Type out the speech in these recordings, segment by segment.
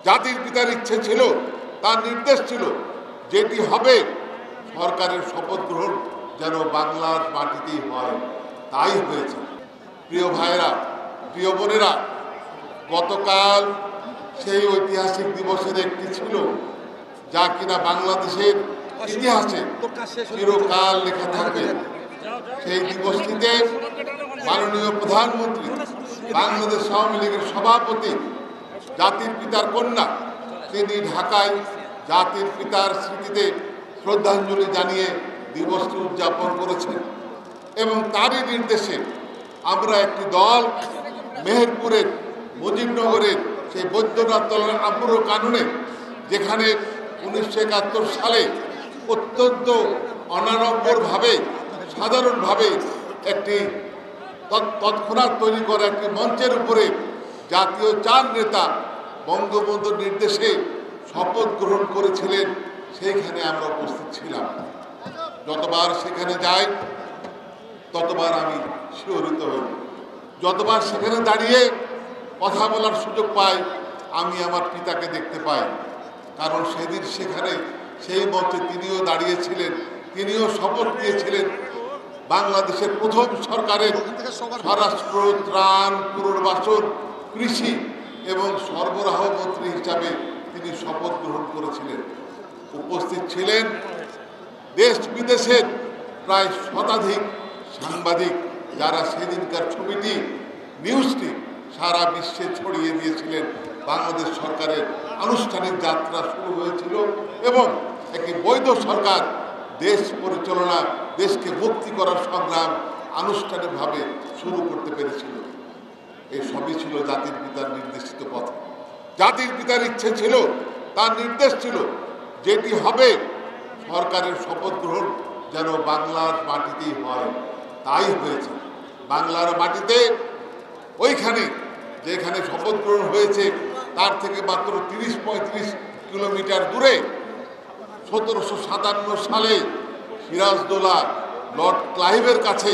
জাতির পিতার ইচ্ছে ছিল, তার নির্দেশ ছিল, যেটি হবে সরকারের শপথ গ্রহণ যেন বাংলার মাটিতেই হয়, তাই হয়েছে। প্রিয় ভাইরা, প্রিয় বোনেরা, গতকাল সেই ঐতিহাসিক দিবসের একটি ছিল যা কিনা বাংলাদেশের ইতিহাসে চিরকাল লেখা থাকবে। সেই দিবসটিতে মাননীয় প্রধানমন্ত্রী, বাংলাদেশ আওয়ামী লীগের সভাপতি, জাতির পিতার কন্যা, তিনি ঢাকায় জাতির পিতার স্মৃতিতে শ্রদ্ধাঞ্জলি জানিয়ে দিবসটি উদযাপন করেছেন এবং তারই নির্দেশে আমরা একটি দল মেহেরপুরের মুজিবনগরের সেই বৈদ্যনাথ তলার আম্র কাননে, যেখানে 1971 সালে অত্যন্ত অনাড়ম্বরভাবে সাধারণভাবে একটি তৎক্ষণাৎ তৈরি করা একটি মঞ্চের উপরে জাতীয় চার নেতা বঙ্গবন্ধুর নির্দেশে শপথ গ্রহণ করেছিলেন, সেইখানে আমরা উপস্থিত ছিলাম। যতবার সেখানে যাই ততবার আমি শিহরিত হই, যতবার সেখানে দাঁড়িয়ে কথা বলার সুযোগ পাই আমি আমার পিতাকে দেখতে পাই। কারণ সেদিন সেখানে সেই মঞ্চে তিনিও দাঁড়িয়েছিলেন, তিনিও শপথ নিয়েছিলেন। বাংলাদেশের প্রথম সরকারের স্বরাষ্ট্র, ত্রাণ, পুনর্বাসন, কৃষি এবং সরবরাহ মন্ত্রী হিসাবে তিনি শপথ গ্রহণ করেছিলেন। উপস্থিত ছিলেন দেশ বিদেশের প্রায় শতাধিক সাংবাদিক, যারা সেদিনকার ছবিটি, নিউজটি সারা বিশ্বে ছড়িয়ে দিয়েছিলেন। বাংলাদেশ সরকারের আনুষ্ঠানিক যাত্রা শুরু হয়েছিল এবং একটি বৈধ সরকার দেশ পরিচালনা, দেশকে মুক্তি করার সংগ্রাম আনুষ্ঠানিকভাবে শুরু করতে পেরেছিল। এই সবই ছিল জাতির পিতার নির্দেশিত পথ। জাতির পিতার ইচ্ছে ছিল, তার নির্দেশ ছিল, যেটি হবে সরকারের শপথ গ্রহণ যেন বাংলার মাটিতেই হয়, তাই হয়েছে। বাংলার মাটিতে ওইখানে যেখানে শপথ গ্রহণ হয়েছে তার থেকে মাত্র 30-35 কিলোমিটার দূরে 1757 সালে সিরাজদৌল্লা লর্ড ক্লাইভের কাছে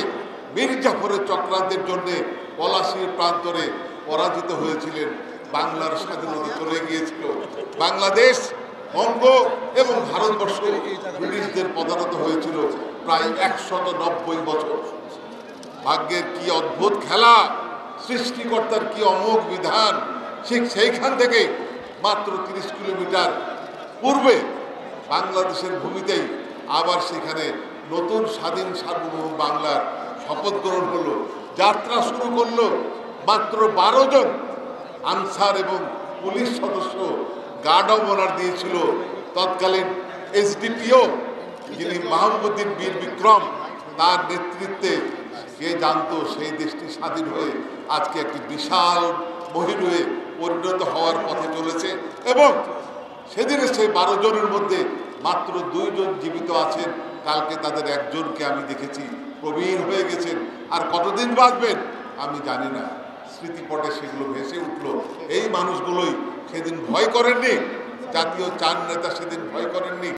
মীর জাফরের চক্রান্তের জন্য পলাশীর প্রান্তরে পরাজিত হয়েছিলেন। বাংলার স্বাধীনতা চলে গিয়েছিল। বাংলাদেশ, বঙ্গ এবং ভারতবর্ষ ব্রিটিশদের পদানত হয়েছিল প্রায় 190 বছর। ভাগ্যের কি অদ্ভুত খেলা, সৃষ্টিকর্তার কি অমোঘ বিধান। ঠিক সেইখান থেকে মাত্র 30 কিলোমিটার পূর্বে বাংলাদেশের ভূমিতেই আবার সেখানে নতুন স্বাধীন সার্বভৌম বাংলার শপথ গ্রহণ হলো। যাত্রা শুরু করলো মাত্র 12 জন আনসার এবং পুলিশ সদস্য। গার্ড অব অনার দিয়েছিল তৎকালীন এসডিপিও, যিনি মাহমুদুদ্দিন বীর বিক্রম, তার নেতৃত্বে। কে জানতো সেই দেশটি স্বাধীন হয়ে আজকে একটি বিশাল মহিম হয়ে পরিণত হওয়ার পথে চলেছে। এবং সেদিনে সেই 12 জনের মধ্যে মাত্র 2 জন জীবিত আছেন। কালকে তাদের একজনকে আমি দেখেছি, প্রবীণ হয়ে গেছেন। আর কতদিন বাঁচবেন আমি জানি না। স্মৃতিপটে সেগুলো ভেসে উঠলো। এই মানুষগুলোই সেদিন ভয় করেননি, জাতীয় চার নেতা সেদিন ভয় করেননি।